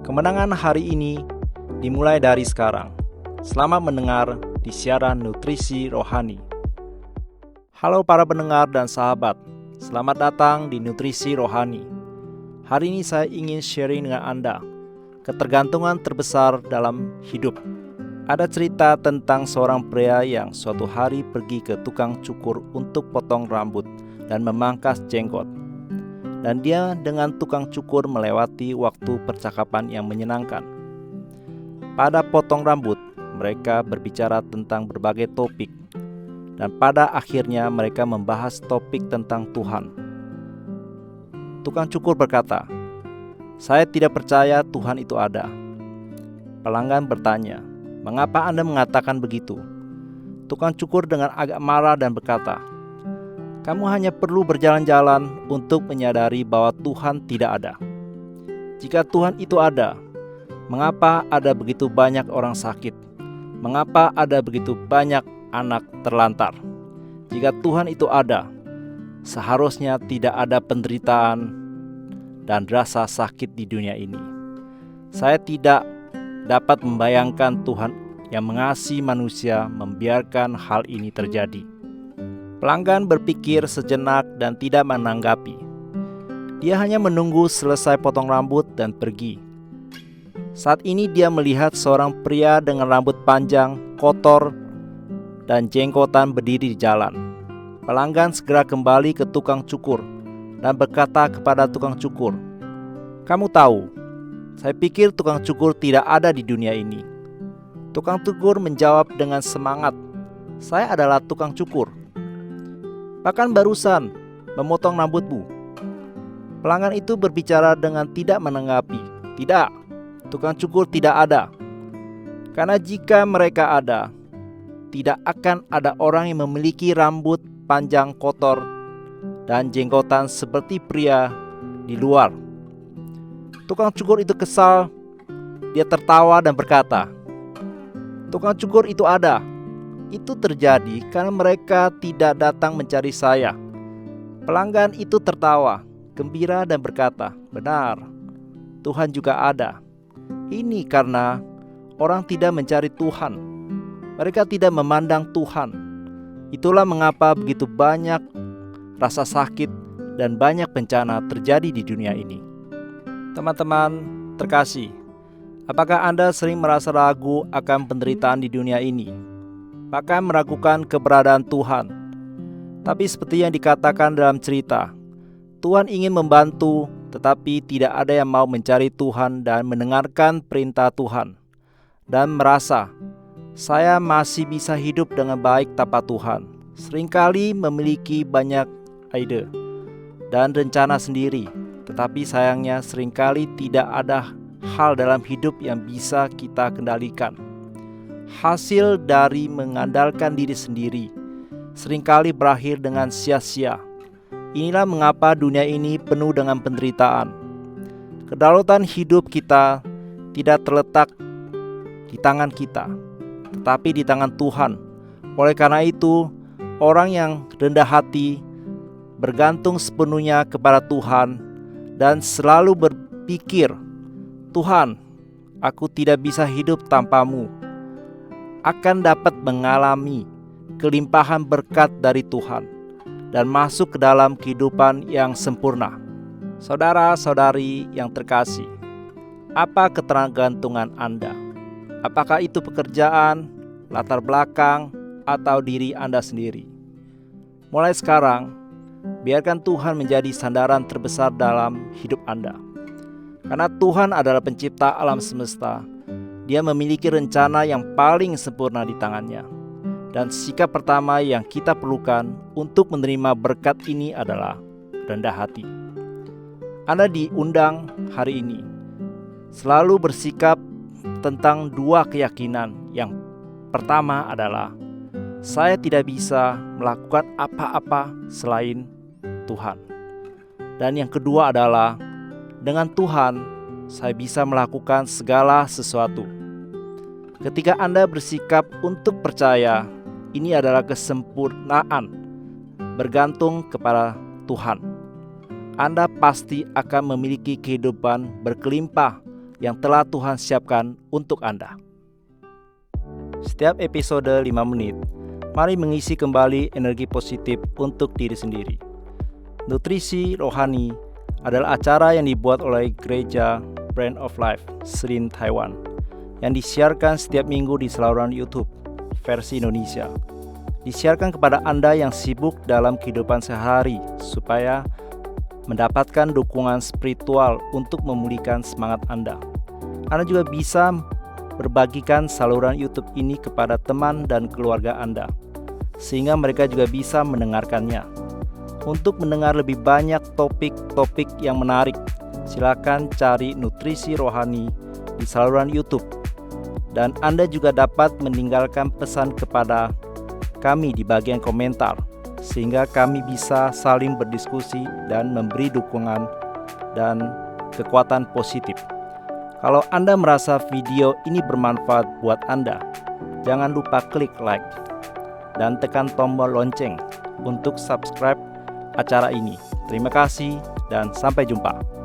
Kemenangan hari ini dimulai dari sekarang. Selamat mendengar di siaran Nutrisi Rohani. Halo para pendengar dan sahabat, selamat datang di Nutrisi Rohani. Hari ini saya ingin sharing dengan Anda ketergantungan terbesar dalam hidup. Ada cerita tentang seorang pria yang suatu hari pergi ke tukang cukur untuk potong rambut dan memangkas jenggot. Dan dia dengan tukang cukur melewati waktu percakapan yang menyenangkan. Pada potong rambut, mereka berbicara tentang berbagai topik. Dan pada akhirnya mereka membahas topik tentang Tuhan. Tukang cukur berkata, "Saya tidak percaya Tuhan itu ada." Pelanggan bertanya, "Mengapa Anda mengatakan begitu?" Tukang cukur dengan agak marah dan berkata, "Kamu hanya perlu berjalan-jalan untuk menyadari bahwa Tuhan tidak ada. Jika Tuhan itu ada, mengapa ada begitu banyak orang sakit? Mengapa ada begitu banyak anak terlantar? Jika Tuhan itu ada, seharusnya tidak ada penderitaan dan rasa sakit di dunia ini. Saya tidak dapat membayangkan Tuhan yang mengasihi manusia membiarkan hal ini terjadi." Pelanggan berpikir sejenak dan tidak menanggapi. Dia hanya menunggu selesai potong rambut dan pergi. Saat ini dia melihat seorang pria dengan rambut panjang, kotor, dan jenggotan berdiri di jalan. Pelanggan segera kembali ke tukang cukur dan berkata kepada tukang cukur, "Kamu tahu, saya pikir tukang cukur tidak ada di dunia ini." Tukang cukur menjawab dengan semangat, "Saya adalah tukang cukur. Bahkan barusan memotong rambutmu." Pelanggan itu berbicara dengan tidak menanggapi. "Tidak, tukang cukur tidak ada. Karena jika mereka ada, tidak akan ada orang yang memiliki rambut panjang kotor dan jenggotan seperti pria di luar." Tukang cukur itu kesal. Dia tertawa dan berkata, "Tukang cukur itu ada. Itu terjadi karena mereka tidak datang mencari saya." Pelanggan itu tertawa, gembira dan berkata, "Benar, Tuhan juga ada. Ini karena orang tidak mencari Tuhan. Mereka tidak memandang Tuhan. Itulah mengapa begitu banyak rasa sakit dan banyak bencana terjadi di dunia ini." Teman-teman terkasih, apakah Anda sering merasa ragu akan penderitaan di dunia ini? Bahkan meragukan keberadaan Tuhan. Tapi seperti yang dikatakan dalam cerita, Tuhan ingin membantu, tetapi tidak ada yang mau mencari Tuhan dan mendengarkan perintah Tuhan, dan merasa, "Saya masih bisa hidup dengan baik tanpa Tuhan." Seringkali memiliki banyak ide dan rencana sendiri, tetapi sayangnya seringkali tidak ada hal dalam hidup yang bisa kita kendalikan. Hasil dari mengandalkan diri sendiri seringkali berakhir dengan sia-sia. Inilah mengapa dunia ini penuh dengan penderitaan. Kedaulatan hidup kita tidak terletak di tangan kita, tetapi di tangan Tuhan. Oleh karena itu, orang yang rendah hati bergantung sepenuhnya kepada Tuhan dan selalu berpikir, "Tuhan, aku tidak bisa hidup tanpamu," akan dapat mengalami kelimpahan berkat dari Tuhan dan masuk ke dalam kehidupan yang sempurna. Saudara-saudari yang terkasih, apa ketergantungan Anda? Apakah itu pekerjaan, latar belakang, atau diri Anda sendiri? Mulai sekarang, biarkan Tuhan menjadi sandaran terbesar dalam hidup Anda. Karena Tuhan adalah pencipta alam semesta, Dia memiliki rencana yang paling sempurna di tangannya. Dan sikap pertama yang kita perlukan untuk menerima berkat ini adalah rendah hati. Anda diundang hari ini selalu bersikap tentang dua keyakinan. Yang pertama adalah, saya tidak bisa melakukan apa-apa selain Tuhan. Dan yang kedua adalah, dengan Tuhan saya bisa melakukan segala sesuatu. Ketika Anda bersikap untuk percaya, ini adalah kesempurnaan bergantung kepada Tuhan. Anda pasti akan memiliki kehidupan berkelimpah yang telah Tuhan siapkan untuk Anda. Setiap episode 5 menit, mari mengisi kembali energi positif untuk diri sendiri. Nutrisi Rohani adalah acara yang dibuat oleh Gereja Brand of Life, Srin, Taiwan, yang disiarkan setiap minggu di saluran YouTube versi Indonesia. Disiarkan kepada Anda yang sibuk dalam kehidupan sehari supaya mendapatkan dukungan spiritual untuk memulihkan semangat Anda. Anda juga bisa berbagikan saluran YouTube ini kepada teman dan keluarga Anda, sehingga mereka juga bisa mendengarkannya. Untuk mendengar lebih banyak topik-topik yang menarik, silakan cari Nutrisi Rohani di saluran YouTube. Dan Anda juga dapat meninggalkan pesan kepada kami di bagian komentar, sehingga kami bisa saling berdiskusi dan memberi dukungan dan kekuatan positif. Kalau Anda merasa video ini bermanfaat buat Anda, jangan lupa klik like dan tekan tombol lonceng untuk subscribe acara ini. Terima kasih dan sampai jumpa.